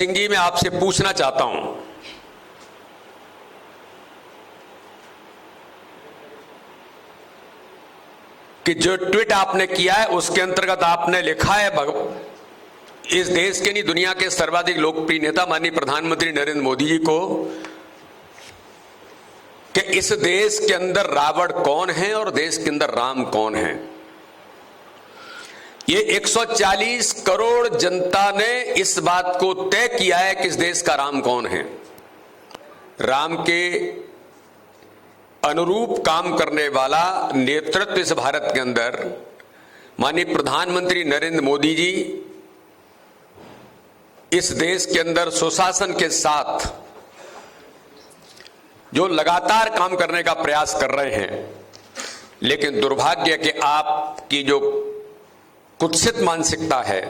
सिंह जी, मैं आपसे पूछना चाहता हूं कि जो ट्वीट आपने किया है उसके अंतर्गत आपने लिखा है इस देश के नहीं दुनिया के सर्वाधिक लोकप्रिय नेता माननीय प्रधानमंत्री नरेंद्र मोदी जी को कि इस देश के अंदर रावण कौन है और देश के अंदर राम कौन है। ये 140 करोड़ जनता ने इस बात को तय किया है कि इस देश का राम कौन है। राम के अनुरूप काम करने वाला नेतृत्व इस भारत के अंदर माननीय प्रधानमंत्री नरेंद्र मोदी जी इस देश के अंदर सुशासन के साथ जो लगातार काम करने का प्रयास कर रहे हैं, लेकिन दुर्भाग्य कि आपकी जो कुत्सित मानसिकता है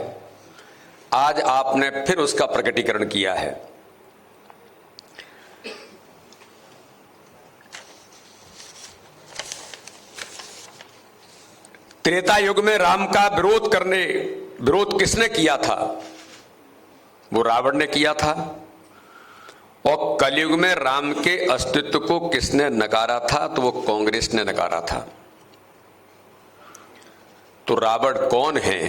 आज आपने फिर उसका प्रकटीकरण किया है। त्रेता युग में राम का विरोध किसने किया था? वो रावण ने किया था। और कलयुग में राम के अस्तित्व को किसने नकारा था? तो वो कांग्रेस ने नकारा था। तो रावण कौन है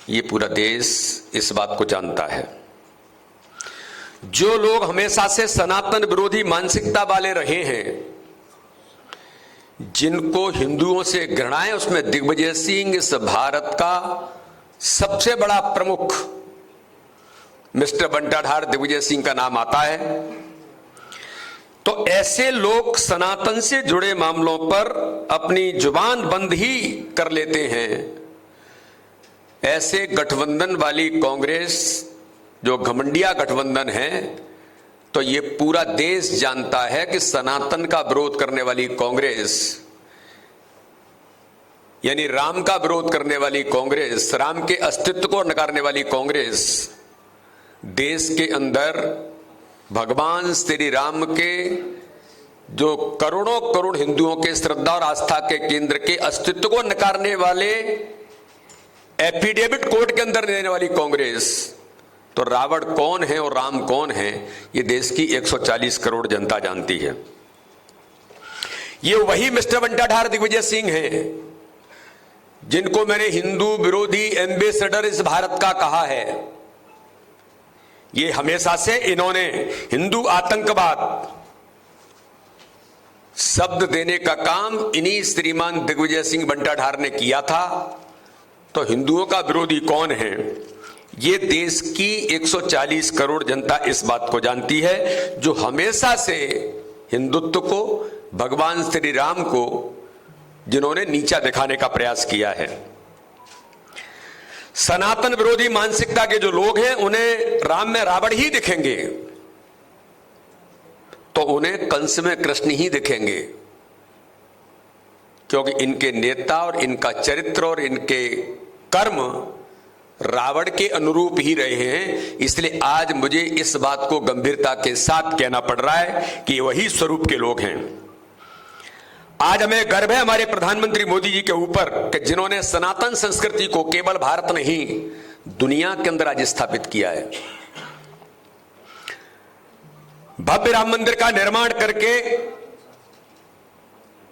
ये पूरा देश इस बात को जानता है। जो लोग हमेशा से सनातन विरोधी मानसिकता वाले रहे हैं, जिनको हिंदुओं से घृणा है, उसमें दिग्विजय सिंह इस भारत का सबसे बड़ा प्रमुख मिस्टर बंटाधार दिग्विजय सिंह का नाम आता है। तो ऐसे लोग सनातन से जुड़े मामलों पर अपनी जुबान बंद ही कर लेते हैं। ऐसे गठबंधन वाली कांग्रेस जो घमंडिया गठबंधन है, तो ये पूरा देश जानता है कि सनातन का विरोध करने वाली कांग्रेस यानी राम का विरोध करने वाली कांग्रेस, राम के अस्तित्व को नकारने वाली कांग्रेस देश के अंदर भगवान श्री राम के जो करोड़ों करोड़ हिंदुओं के श्रद्धा और आस्था के केंद्र के अस्तित्व को नकारने वाले एफिडेविट कोर्ट के अंदर देने वाली कांग्रेस। तो रावण कौन है और राम कौन है ये देश की 140 करोड़ जनता जानती है। ये वही मिस्टर बंटाधार दिग्विजय सिंह हैं जिनको मैंने हिंदू विरोधी एम्बेसडर इस भारत का कहा है। ये हमेशा से इन्होंने हिंदू आतंकवाद शब्द देने का काम इन्हीं श्रीमान दिग्विजय सिंह बंटाधार ने किया था। तो हिंदुओं का विरोधी कौन है ये देश की 140 करोड़ जनता इस बात को जानती है, जो हमेशा से हिंदुत्व को, भगवान श्री राम को जिन्होंने नीचा दिखाने का प्रयास किया है। सनातन विरोधी मानसिकता के जो लोग हैं उन्हें राम में रावण ही दिखेंगे, तो उन्हें कंस में कृष्ण ही दिखेंगे, क्योंकि इनके नेता और इनका चरित्र और इनके कर्म रावण के अनुरूप ही रहे हैं। इसलिए आज मुझे इस बात को गंभीरता के साथ कहना पड़ रहा है कि वही स्वरूप के लोग हैं। आज हमें गर्व है हमारे प्रधानमंत्री मोदी जी के ऊपर कि जिन्होंने सनातन संस्कृति को केवल भारत नहीं दुनिया के अंदर आज स्थापित किया है। भव्य राम मंदिर का निर्माण करके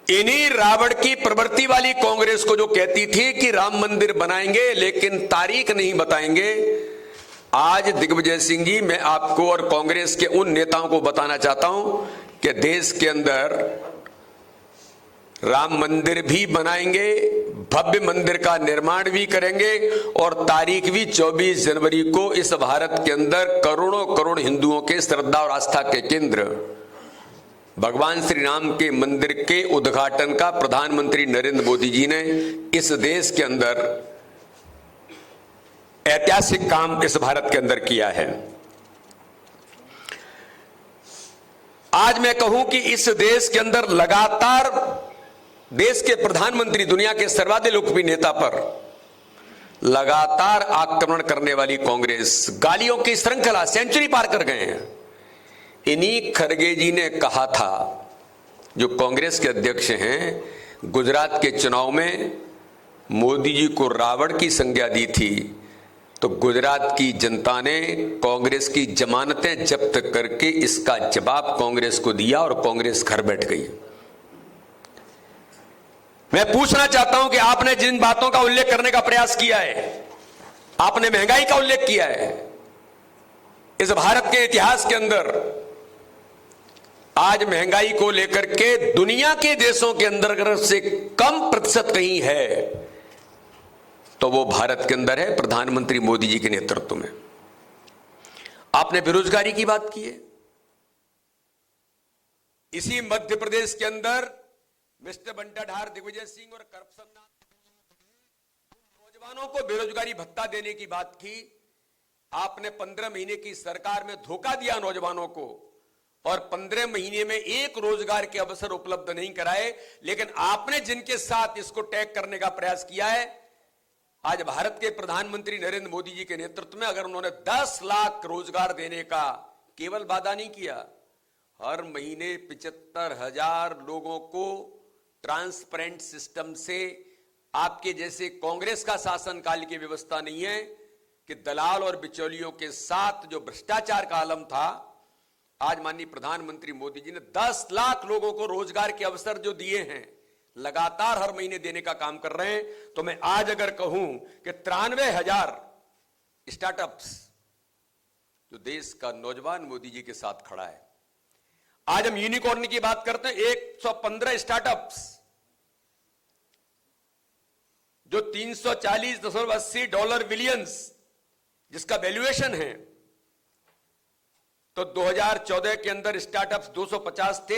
इन्हीं रावण की प्रवृत्ति वाली कांग्रेस को, जो कहती थी कि राम मंदिर बनाएंगे लेकिन तारीख नहीं बताएंगे, आज दिग्विजय सिंह जी मैं आपको और कांग्रेस के उन नेताओं को बताना चाहता हूं कि देश के अंदर राम मंदिर भी बनाएंगे, भव्य मंदिर का निर्माण भी करेंगे और तारीख भी 24 जनवरी को इस भारत के अंदर करोड़ों करोड़ हिंदुओं के श्रद्धा और आस्था के केंद्र भगवान श्री राम के मंदिर के उद्घाटन का प्रधानमंत्री नरेंद्र मोदी जी ने इस देश के अंदर ऐतिहासिक काम इस भारत के अंदर किया है। आज मैं कहूं कि इस देश के अंदर लगातार देश के प्रधानमंत्री, दुनिया के सर्वाधिक लोकप्रिय नेता पर लगातार आक्रमण करने वाली कांग्रेस गालियों की श्रृंखला सेंचुरी पार कर गए हैं। इन्हीं खड़गे जी ने कहा था, जो कांग्रेस के अध्यक्ष हैं, गुजरात के चुनाव में मोदी जी को रावण की संज्ञा दी थी तो गुजरात की जनता ने कांग्रेस की जमानतें जब्त करके इसका जवाब कांग्रेस को दिया और कांग्रेस घर बैठ गई। मैं पूछना चाहता हूं कि आपने जिन बातों का उल्लेख करने का प्रयास किया है, आपने महंगाई का उल्लेख किया है। इस भारत के इतिहास के अंदर आज महंगाई को लेकर के दुनिया के देशों के अंदर अगर से कम प्रतिशत कहीं है तो वो भारत के अंदर है, प्रधानमंत्री मोदी जी के नेतृत्व में। आपने बेरोजगारी की बात की है। इसी मध्य प्रदेश के अंदर मिस्टर बंटाधार, दिग्विजय सिंह और करप्शन नौजवानों को बेरोजगारी भत्ता देने की बात की। आपने 15 महीने की सरकार में धोखा दिया नौजवानों को और 15 महीने में एक रोजगार के अवसर उपलब्ध नहीं कराए। लेकिन आपने जिनके साथ इसको टैग करने का प्रयास किया है, आज भारत के प्रधानमंत्री नरेंद्र मोदी जी के नेतृत्व में अगर उन्होंने 10 लाख रोजगार देने का केवल वादा नहीं किया, हर महीने 75,000 लोगों को ट्रांसपेरेंट सिस्टम से, आपके जैसे कांग्रेस का शासनकाल की व्यवस्था नहीं है कि दलाल और बिचौलियों के साथ जो भ्रष्टाचार का आलम था, आज माननीय प्रधानमंत्री मोदी जी ने 10 लाख लोगों को रोजगार के अवसर जो दिए हैं, लगातार हर महीने देने का काम कर रहे हैं। तो मैं आज अगर कहूं कि 93,000 स्टार्टअप्स जो देश का नौजवान मोदी जी के साथ खड़ा है। आज हम यूनिकॉर्न की बात करते हैं, 115 स्टार्टअप्स जो $340.80 बिलियंस जिसका वैल्यूएशन है। तो 2014 के अंदर स्टार्टअप्स 250 थे।